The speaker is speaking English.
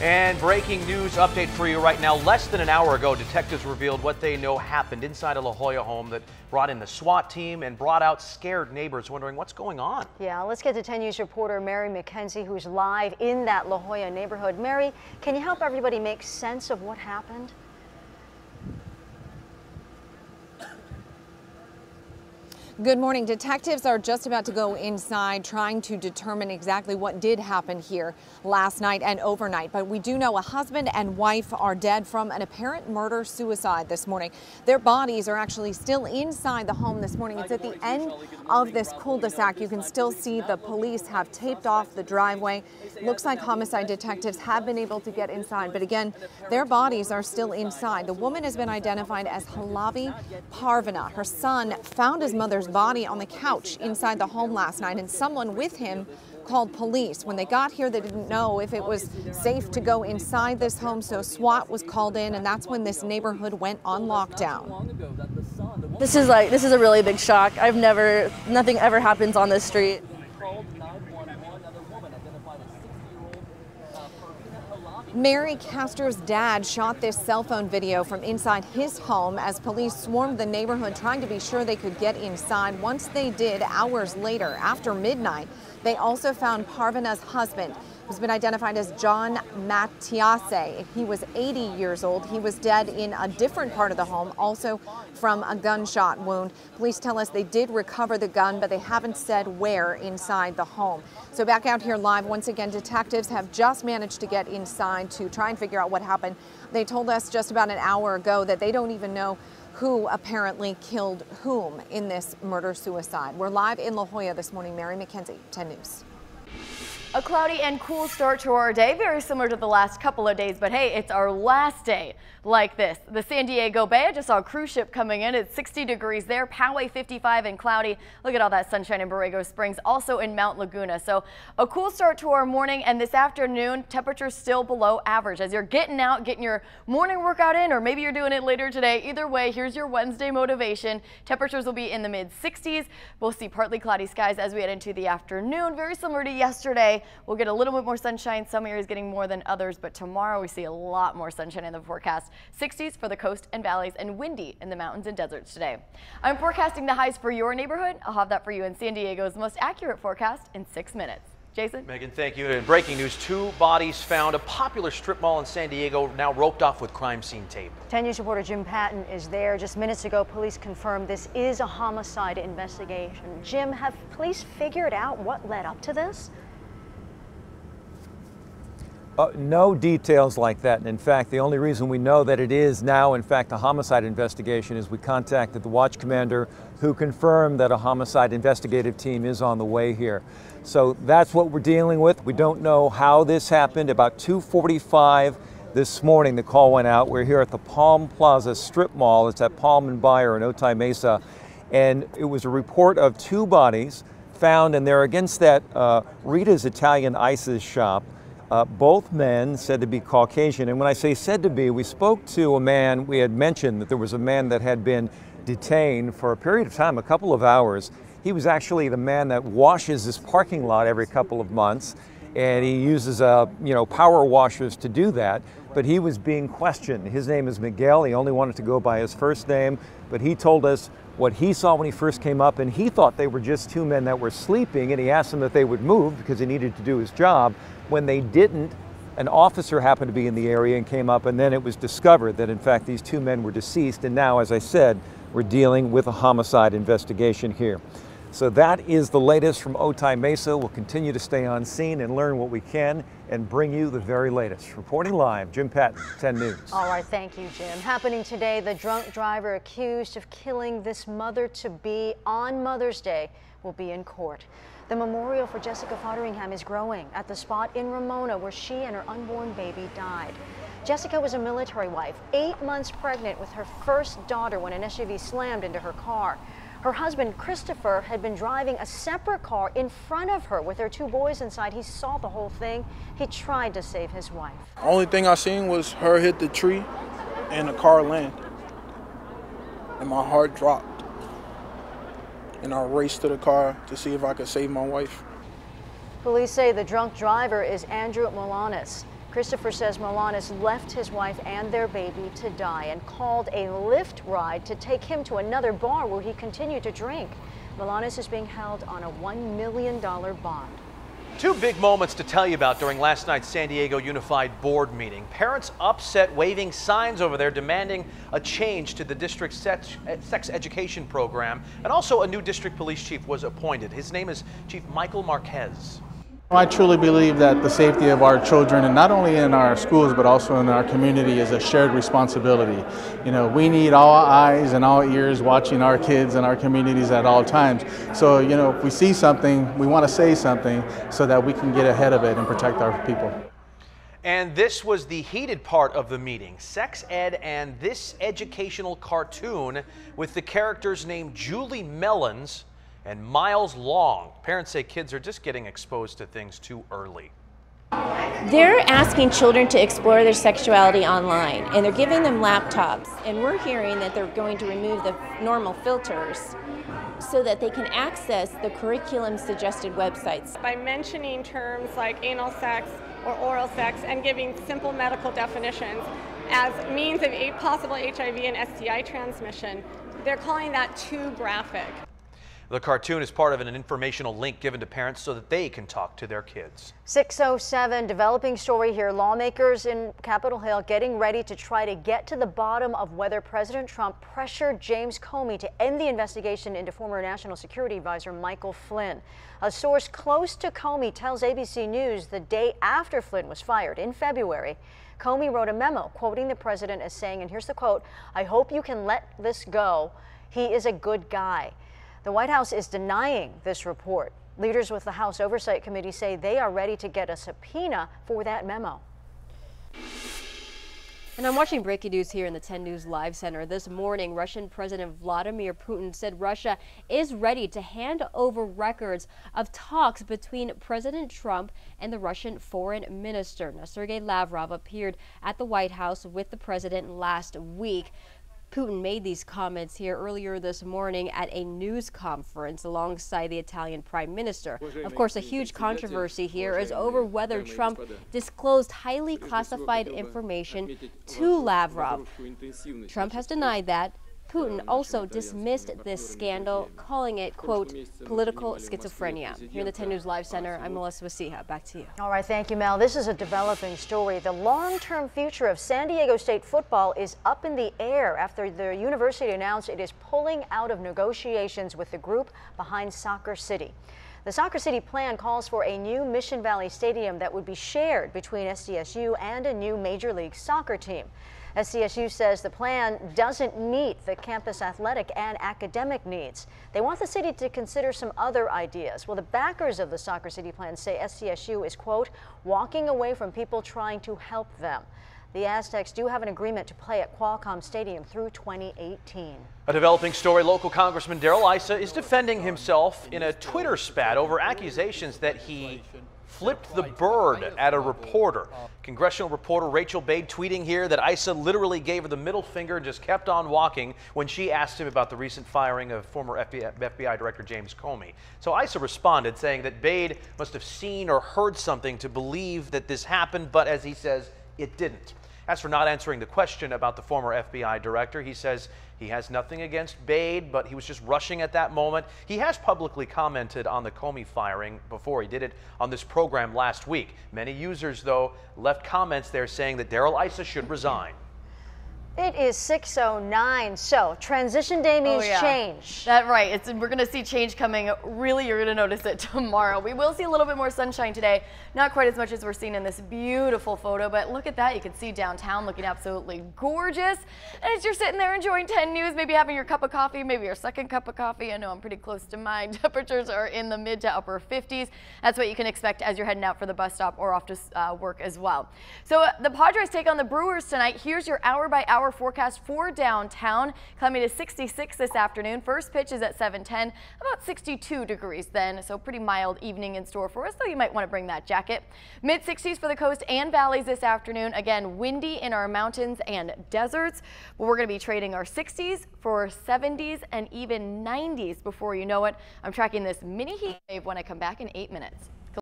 And breaking news update for you right now. Less than an hour ago, detectives revealed what they know happened inside a La Jolla home that brought in the SWAT team and brought out scared neighbors wondering what's going on. Yeah, let's get to 10 News reporter Mary McKenzie, who's live in that La Jolla neighborhood. Mary, can you help everybody make sense of what happened? Good morning. Detectives are just about to go inside trying to determine exactly what did happen here last night and overnight. But we do know a husband and wife are dead from an apparent murder-suicide this morning. Their bodies are actually still inside the home this morning. It's at the end of this cul-de-sac. You can still see the police have taped off the driveway. Looks like homicide detectives have been able to get inside. But again, their bodies are still inside. The woman has been identified as Halavi Parvana. Her son found his mother's body on the couch inside the home last night, and someone with him called police. When they got here, they didn't know if it was safe to go inside this home, so SWAT was called in, and that's when this neighborhood went on lockdown. This is a really big shock. Nothing ever happens on this street. Mary Castor's dad shot this cell phone video from inside his home as police swarmed the neighborhood trying to be sure they could get inside. Once they did, hours later, after midnight, they also found Parvana's husband, who's been identified as John Mattiase. He was 80 years old. He was dead in a different part of the home, also from a gunshot wound. Police tell us they did recover the gun, but they haven't said where inside the home. So back out here live, once again, detectives have just managed to get inside to try and figure out what happened. They told us just about an hour ago that they don't even know who apparently killed whom in this murder-suicide. We're live in La Jolla this morning. Mary McKenzie, 10 News. A cloudy and cool start to our day, very similar to the last couple of days, but hey, it's our last day like this. The San Diego Bay, I just saw a cruise ship coming in. It's 60 degrees there, Poway 55 and cloudy. Look at all that sunshine in Borrego Springs, also in Mount Laguna. So a cool start to our morning, and this afternoon, temperatures still below average. As you're getting out, getting your morning workout in, or maybe you're doing it later today, either way, here's your Wednesday motivation. Temperatures will be in the mid-60s. We'll see partly cloudy skies as we head into the afternoon, very similar to yesterday. We'll get a little bit more sunshine, some areas getting more than others, but tomorrow we see a lot more sunshine in the forecast. 60s for the coast and valleys, and windy in the mountains and deserts today. I'm forecasting the highs for your neighborhood. I'll have that for you in San Diego's most accurate forecast in 6 minutes. Jason? Megan, thank you. In breaking news, 2 bodies found. A popular strip mall in San Diego now roped off with crime scene tape. 10 News reporter Jim Patton is there. Just minutes ago, police confirmed this is a homicide investigation. Jim, have police figured out what led up to this? No details like that. And in fact, the only reason we know that it is now, in fact, a homicide investigation is we contacted the watch commander, who confirmed that a homicide investigative team is on the way here. So that's what we're dealing with. We don't know how this happened. About 2:45 this morning, the call went out. We're here at the Palm Plaza Strip Mall. It's at Palm and Bayer in Otay Mesa. And it was a report of 2 bodies found, and they're against that Rita's Italian Ices shop. Both men said to be Caucasian, and when I say said to be, we spoke to a man. We had mentioned that there was a man that had been detained for a period of time, a couple of hours. He was actually the man that washes this parking lot every couple of months, and he uses power washers to do that. But he was being questioned. His name is Miguel. He only wanted to go by his first name, but he told us what he saw when he first came up, and he thought they were just 2 men that were sleeping, and he asked them if they would move because he needed to do his job. When they didn't, an officer happened to be in the area and came up, and then it was discovered that in fact these 2 men were deceased, and now, as I said, we're dealing with a homicide investigation here. So that is the latest from Otay Mesa. We'll continue to stay on scene and learn what we can and bring you the very latest. Reporting live, Jim Patton, 10 News. All right, thank you, Jim. Happening today, the drunk driver accused of killing this mother-to-be on Mother's Day will be in court. The memorial for Jessica Fotheringham is growing at the spot in Ramona where she and her unborn baby died. Jessica was a military wife, 8 months pregnant with her first daughter when an SUV slammed into her car. Her husband, Christopher, had been driving a separate car in front of her with their 2 boys inside. He saw the whole thing. He tried to save his wife. Only thing I seen was her hit the tree and the car land. And my heart dropped. And I raced to the car to see if I could save my wife. Police say the drunk driver is Andrew Molanis. Christopher says Milanis left his wife and their baby to die and called a Lyft ride to take him to another bar where he continued to drink. Milanis is being held on a $1 million bond. Two big moments to tell you about during last night's San Diego Unified Board meeting. Parents upset, waving signs over there demanding a change to the district's sex education program, and also a new district police chief was appointed. His name is Chief Michael Marquez. I truly believe that the safety of our children, and not only in our schools but also in our community, is a shared responsibility. You know, we need all eyes and all ears watching our kids and our communities at all times. So, you know, if we see something, we want to say something so that we can get ahead of it and protect our people. And this was the heated part of the meeting. Sex ed and this educational cartoon with the characters named Julie Mellons and Miles Long. Parents say kids are just getting exposed to things too early. They're asking children to explore their sexuality online, and they're giving them laptops, and we're hearing that they're going to remove the normal filters so that they can access the curriculum suggested websites. By mentioning terms like anal sex or oral sex and giving simple medical definitions as means of a possible HIV and STI transmission, they're calling that too graphic. The cartoon is part of an informational link given to parents so that they can talk to their kids. 6:07, developing story here. Lawmakers in Capitol Hill getting ready to try to get to the bottom of whether President Trump pressured James Comey to end the investigation into former National Security Advisor Michael Flynn. A source close to Comey tells ABC News the day after Flynn was fired in February, Comey wrote a memo quoting the president as saying, and here's the quote, "I hope you can let this go. He is a good guy." The White House is denying this report. Leaders with the House Oversight Committee say they are ready to get a subpoena for that memo. And I'm watching breaking news here in the 10 News Live Center. This morning, Russian President Vladimir Putin said Russia is ready to hand over records of talks between President Trump and the Russian foreign minister. Now, Sergei Lavrov appeared at the White House with the president last week. Putin made these comments here earlier this morning at a news conference alongside the Italian Prime Minister. Of course, a huge controversy here is over whether Trump disclosed highly classified information to Lavrov. Trump has denied that. Putin also dismissed this scandal, calling it, quote, political schizophrenia. Here in the 10 News Live Center, I'm Melissa Wasiha. Back to you. All right, thank you, Mel. This is a developing story. The long-term future of San Diego State football is up in the air after the university announced it is pulling out of negotiations with the group behind Soccer City. The Soccer City plan calls for a new Mission Valley Stadium that would be shared between SDSU and a new Major League Soccer team. SDSU says the plan doesn't meet the campus athletic and academic needs. They want the city to consider some other ideas. Well, the backers of the Soccer City plan say SDSU is, quote, walking away from people trying to help them. The Aztecs do have an agreement to play at Qualcomm Stadium through 2018. A developing story. Local Congressman Darrell Issa is defending himself in a Twitter spat over accusations that he flipped the bird at a reporter. Congressional reporter Rachel Bade tweeting here that Issa literally gave her the middle finger and just kept on walking when she asked him about the recent firing of former FBI Director James Comey. So Issa responded saying that Bade must have seen or heard something to believe that this happened, but as he says, it didn't. As for not answering the question about the former FBI director, he says he has nothing against Bade, but he was just rushing at that moment. He has publicly commented on the Comey firing before. He did it on this program last week. Many users, though, left comments there saying that Darrell Issa should resign. It is 6:09, so transition day means change. That's right. We're going to see change coming. Really, you're going to notice it tomorrow. We will see a little bit more sunshine today. Not quite as much as we're seeing in this beautiful photo, but look at that. You can see downtown looking absolutely gorgeous. And as you're sitting there enjoying 10 News, maybe having your cup of coffee, maybe your second cup of coffee. I know I'm pretty close to mine. Temperatures are in the mid to upper 50s. That's what you can expect as you're heading out for the bus stop or off to work as well. So the Padres take on the Brewers tonight. Here's your hour-by-hour forecast for downtown, climbing to 66 this afternoon. First pitch is at 7:10, about 62 degrees then, so pretty mild evening in store for us, though you might want to bring that jacket. Mid-60s for the coast and valleys this afternoon. Again, windy in our mountains and deserts, but we're going to be trading our 60s for 70s and even 90s before you know it. I'm tracking this mini heat wave when I come back in 8 minutes.